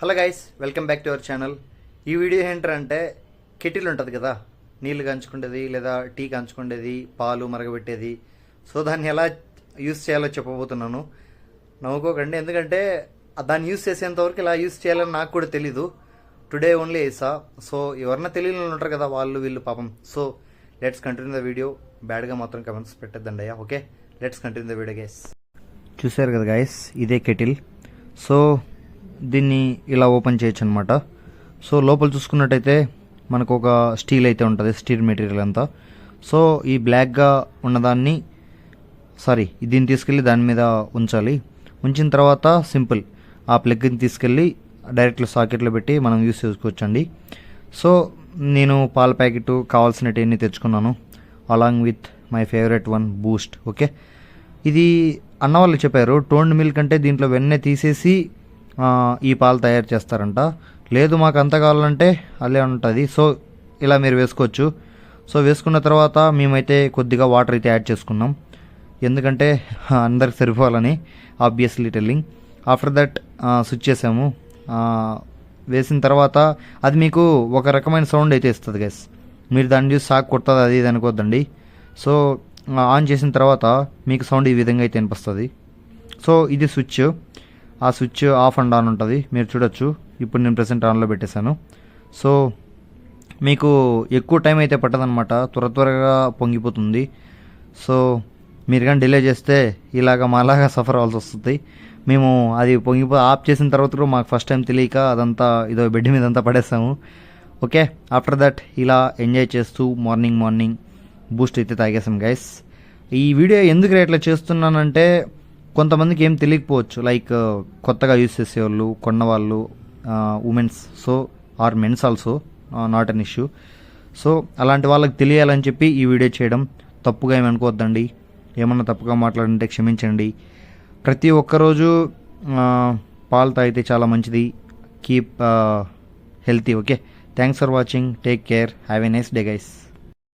Hello guys, welcome back to our channel. ఈ video ఏంటంటే kettle ఉంటుంది కదా, నీళ్ళు కాంచుకునేది లేదా టీ కాంచుకునేది, పాలు మరగబెట్టేది. సో దాన్ని ఎలా యూస్ చేయాలో చెప్పబోతున్నాను. నవ్వుకోకండి, ఎందుకంటే దాన్ని యూస్ చేసేంతవరకు ఇలా యూస్ చేయాలని నాకు కూడా తెలీదు. టుడే ఓన్లీ వేసా. సో ఎవరన్నా తెలియని వాళ్ళు ఉంటారు కదా, వాళ్ళు వీళ్ళు పాపం. So let's continue the video. బ్యాడ్గా మాత్రం కమెంట్స్ పెట్టద్దండి అయ్యా. Okay, let's continue the video guys. చూసారు కదా గైస్, ఇదే కెటిల్. సో దీన్ని ఇలా ఓపెన్ చేయొచ్చు అనమాట. సో లోపల చూసుకున్నట్టయితే మనకు ఒక స్టీల్ అయితే ఉంటుంది, స్టీల్ మెటీరియల్ అంతా. సో ఈ బ్లాక్గా ఉన్నదాన్ని దీన్ని తీసుకెళ్ళి దాని మీద ఉంచాలి. ఉంచిన తర్వాత సింపుల్ ఆ ప్లగ్ని తీసుకెళ్ళి డైరెక్ట్లో సాకెట్లో పెట్టి మనం యూస్ చేసుకోవచ్చండి. సో నేను పాల ప్యాకెట్ కావాల్సినవన్నీ తెచ్చుకున్నాను, along with my favourite one Boost. Okay, ఇది అన్న వాళ్ళు చెప్పారు, టోన్డ్ మిల్క్ అంటే దీంట్లో వెన్నె తీసేసి ఈ పాలు తయారు చేస్తారంట. లేదు మాకు అంత కావాలంటే అలా ఉంటుంది. సో ఇలా మీరు వేసుకోవచ్చు. సో వేసుకున్న తర్వాత మేమైతే కొద్దిగా వాటర్ అయితే యాడ్ చేసుకున్నాం, ఎందుకంటే అందరికి సరిపోవాలని, obviously telling. After that switch చేసాము. వేసిన తర్వాత అది మీకు ఒక రకమైన సౌండ్ అయితే ఇస్తుంది గైస్. మీరు దాన్ని చూసి సాకు కొడుతుంది అది ఇది అనుకోద్దండి. సో ఆన్ చేసిన తర్వాత మీకు సౌండ్ ఈ విధంగా అయితే వినిపిస్తుంది. సో ఇది స్విచ్. ఆ స్విచ్ ఆఫ్ అండ్ ఆన్ ఉంటుంది, మీరు చూడొచ్చు. ఇప్పుడు నేను ప్రెసెంట్ ఆన్లో పెట్టేశాను. సో మీకు ఎక్కువ టైం అయితే పట్టదనమాట, త్వరగా పొంగిపోతుంది. సో మీరు కానీ డిలే చేస్తే మాలాగా సఫర్ అవ్వాల్సి వస్తుంది. మేము అది ఆఫ్ చేసిన తర్వాత కూడా మాకు ఫస్ట్ టైం తెలియక అదంతా ఇదో బెడ్ మీద అంతా పడేసాము. ఓకే, ఆఫ్టర్ దట్ ఇలా ఎంజాయ్ చేస్తూ మార్నింగ్ బూస్ట్ అయితే తాగేసాం గైస్. ఈ వీడియో ఎందుకు ఇట్లా చేస్తున్నానంటే కొంతమందికి ఏం తెలియకపోవచ్చు, లైక్ కొత్తగా యూస్ చేసేవాళ్ళు, కొన్నవాళ్ళు, womens, so or mens also, not an issue. So అలాంటి వాళ్ళకి తెలియాలని చెప్పి ఈ వీడియో చేయడం. తప్పుగా ఏమి అనుకోవద్దండి, ఏమన్నా తప్పుగా మాట్లాడంటే క్షమించండి. ప్రతి ఒక్కరోజు పాలు తాగితే చాలా మంచిది. Keep healthy. Okay, thanks for watching, take care, have a nice day guys.